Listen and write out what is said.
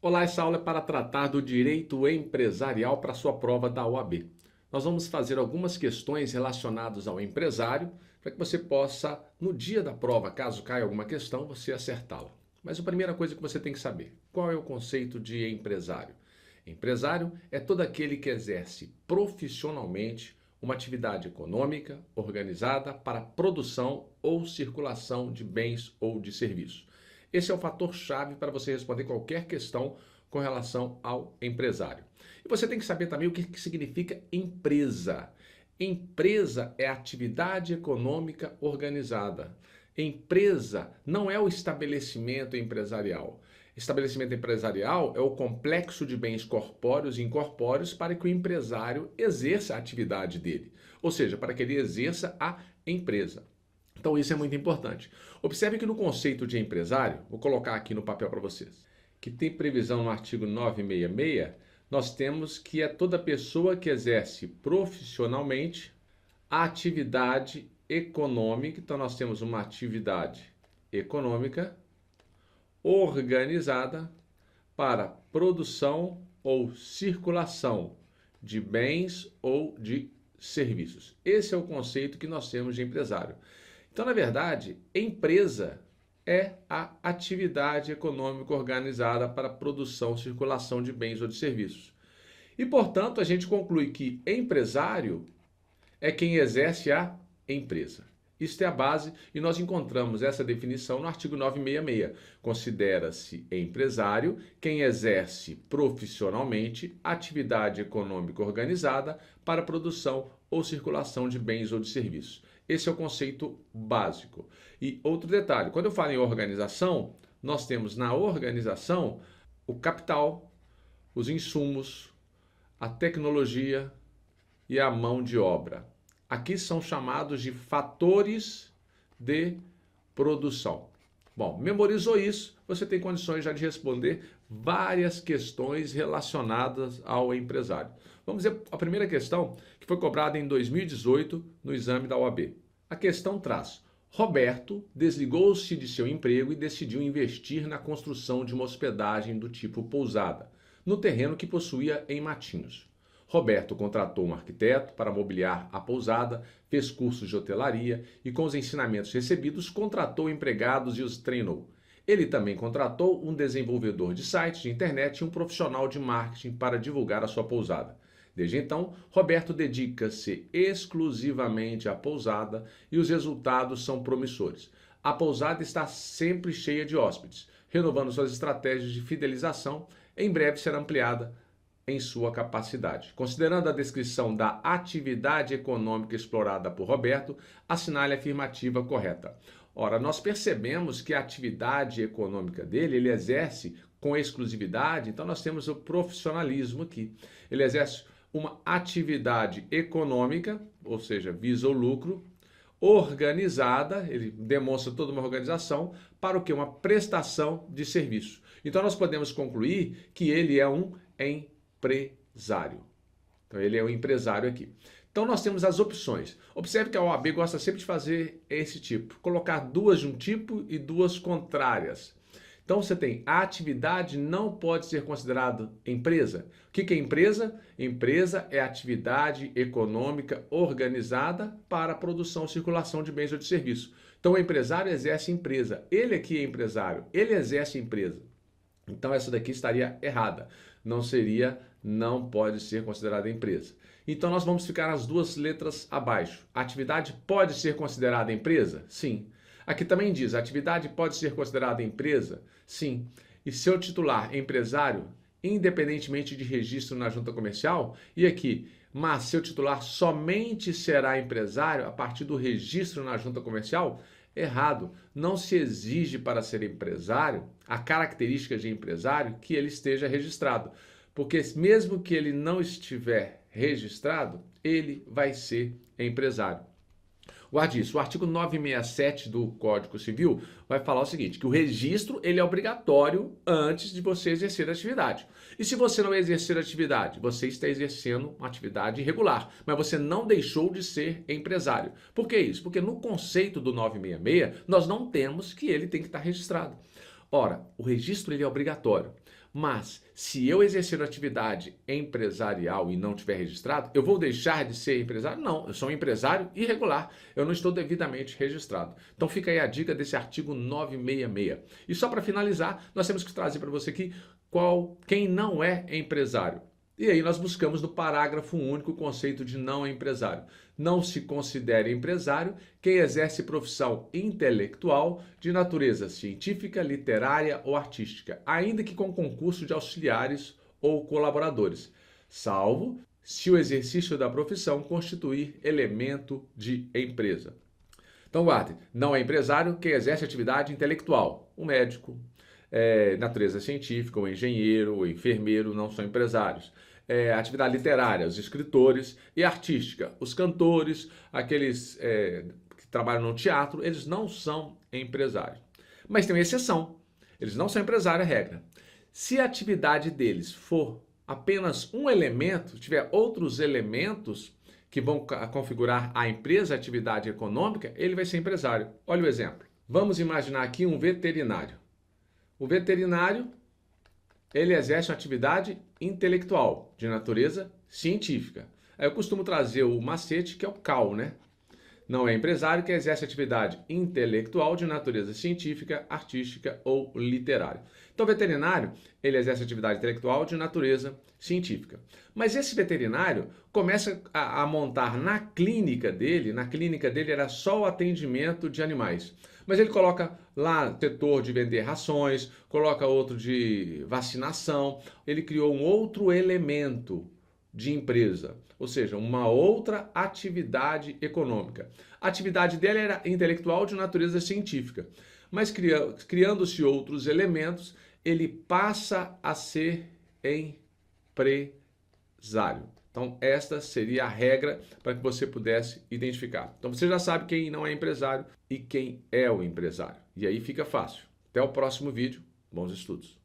Olá, essa aula é para tratar do direito empresarial para a sua prova da OAB. Nós vamos fazer algumas questões relacionadas ao empresário para que você possa, no dia da prova, caso caia alguma questão, você acertá-la. Mas a primeira coisa que você tem que saber, qual é o conceito de empresário? Empresário é todo aquele que exerce profissionalmente uma atividade econômica organizada para produção ou circulação de bens ou de serviços. Esse é o fator-chave para você responder qualquer questão com relação ao empresário. E você tem que saber também o que significa empresa. Empresa é atividade econômica organizada. Empresa não é o estabelecimento empresarial. Estabelecimento empresarial é o complexo de bens corpóreos e incorpóreos para que o empresário exerça a atividade dele, ou seja, para que ele exerça a empresa. Então isso é muito importante. Observe que no conceito de empresário, vou colocar aqui no papel para vocês, que tem previsão no artigo 966, nós temos que é toda pessoa que exerce profissionalmente a atividade econômica. Então nós temos uma atividade econômica organizada para produção ou circulação de bens ou de serviços. Esse é o conceito que nós temos de empresário. Então, na verdade, empresa é a atividade econômica organizada para produção, circulação de bens ou de serviços. E, portanto, a gente conclui que empresário é quem exerce a empresa. Isto é a base e nós encontramos essa definição no artigo 966. Considera-se empresário quem exerce profissionalmente atividade econômica organizada para produção ou circulação de bens ou de serviços. Esse é o conceito básico. E outro detalhe, quando eu falo em organização, nós temos na organização o capital, os insumos, a tecnologia e a mão de obra. Aqui são chamados de fatores de produção. Bom, memorizou isso, você tem condições já de responder várias questões relacionadas ao empresário. Vamos ver a primeira questão, que foi cobrada em 2018 no exame da OAB. A questão traz: Roberto desligou-se de seu emprego e decidiu investir na construção de uma hospedagem do tipo pousada, no terreno que possuía em Matinhos. Roberto contratou um arquiteto para mobiliar a pousada, fez cursos de hotelaria e, com os ensinamentos recebidos, contratou empregados e os treinou. Ele também contratou um desenvolvedor de sites de internet e um profissional de marketing para divulgar a sua pousada. Desde então, Roberto dedica-se exclusivamente à pousada e os resultados são promissores. A pousada está sempre cheia de hóspedes, renovando suas estratégias de fidelização. Em breve será ampliada em sua capacidade. Considerando a descrição da atividade econômica explorada por Roberto, assinale a afirmativa correta. Ora, nós percebemos que a atividade econômica dele, ele exerce com exclusividade, então nós temos o profissionalismo aqui. Ele exerce uma atividade econômica, ou seja, visa o lucro, organizada, ele demonstra toda uma organização para o que? Uma prestação de serviço. Então nós podemos concluir que ele é um empresário. Então ele é um empresário aqui. Então nós temos as opções. Observe que a OAB gosta sempre de fazer esse tipo, colocar duas de um tipo e duas contrárias. Então você tem a atividade não pode ser considerada empresa. O que é empresa? Empresa é atividade econômica organizada para a produção e circulação de bens ou de serviços. Então o empresário exerce empresa. Ele aqui é empresário, ele exerce empresa. Então essa daqui estaria errada. Não pode ser considerada empresa. Então nós vamos ficar nas duas letras abaixo. A atividade pode ser considerada empresa? Sim. Aqui também diz, a atividade pode ser considerada empresa? Sim. E seu titular empresário, independentemente de registro na junta comercial? E aqui, mas seu titular somente será empresário a partir do registro na junta comercial? Errado. Não se exige para ser empresário a característica de empresário que ele esteja registrado. Porque mesmo que ele não estiver registrado, ele vai ser empresário. Guarde isso, o artigo 967 do Código Civil vai falar o seguinte, que o registro ele é obrigatório antes de você exercer a atividade. E se você não exercer a atividade, você está exercendo uma atividade irregular, mas você não deixou de ser empresário. Por que isso? Porque no conceito do 966, nós não temos que ele tem que estar registrado. Ora, o registro ele é obrigatório, Mas, se eu exercer atividade empresarial e não tiver registrado, eu vou deixar de ser empresário? Não, eu sou um empresário irregular, eu não estou devidamente registrado. Então fica aí a dica desse artigo 966. E só para finalizar, nós temos que trazer para você aqui quem não é empresário. E aí nós buscamos no parágrafo único o conceito de não empresário. Não se considere empresário quem exerce profissão intelectual de natureza científica, literária ou artística, ainda que com concurso de auxiliares ou colaboradores, salvo se o exercício da profissão constituir elemento de empresa. Então guarde, não é empresário quem exerce atividade intelectual, o médico, natureza científica, o engenheiro, o enfermeiro não são empresários. Atividade literária, os escritores, e artística, os cantores, aqueles que trabalham no teatro, eles não são empresários. Mas tem uma exceção, eles não são empresários, é regra. Se a atividade deles for apenas um elemento, tiver outros elementos que vão configurar a empresa, a atividade econômica, ele vai ser empresário. Olha o exemplo. Vamos imaginar aqui um veterinário. O veterinário, ele exerce uma atividade intelectual, de natureza científica. Aí eu costumo trazer o macete, que é o CAL, né? Não é empresário que exerce atividade intelectual de natureza científica, artística ou literária. Então, o veterinário, ele exerce atividade intelectual de natureza científica. Mas esse veterinário começa a montar na clínica dele era só o atendimento de animais. Mas ele coloca lá setor de vender rações, coloca outro de vacinação, ele criou um outro elemento de empresa, ou seja, uma outra atividade econômica. A atividade dele era intelectual de natureza científica, mas criando-se outros elementos, ele passa a ser empresário. Então, esta seria a regra para que você pudesse identificar. Então, você já sabe quem não é empresário e quem é o empresário. E aí fica fácil. Até o próximo vídeo. Bons estudos.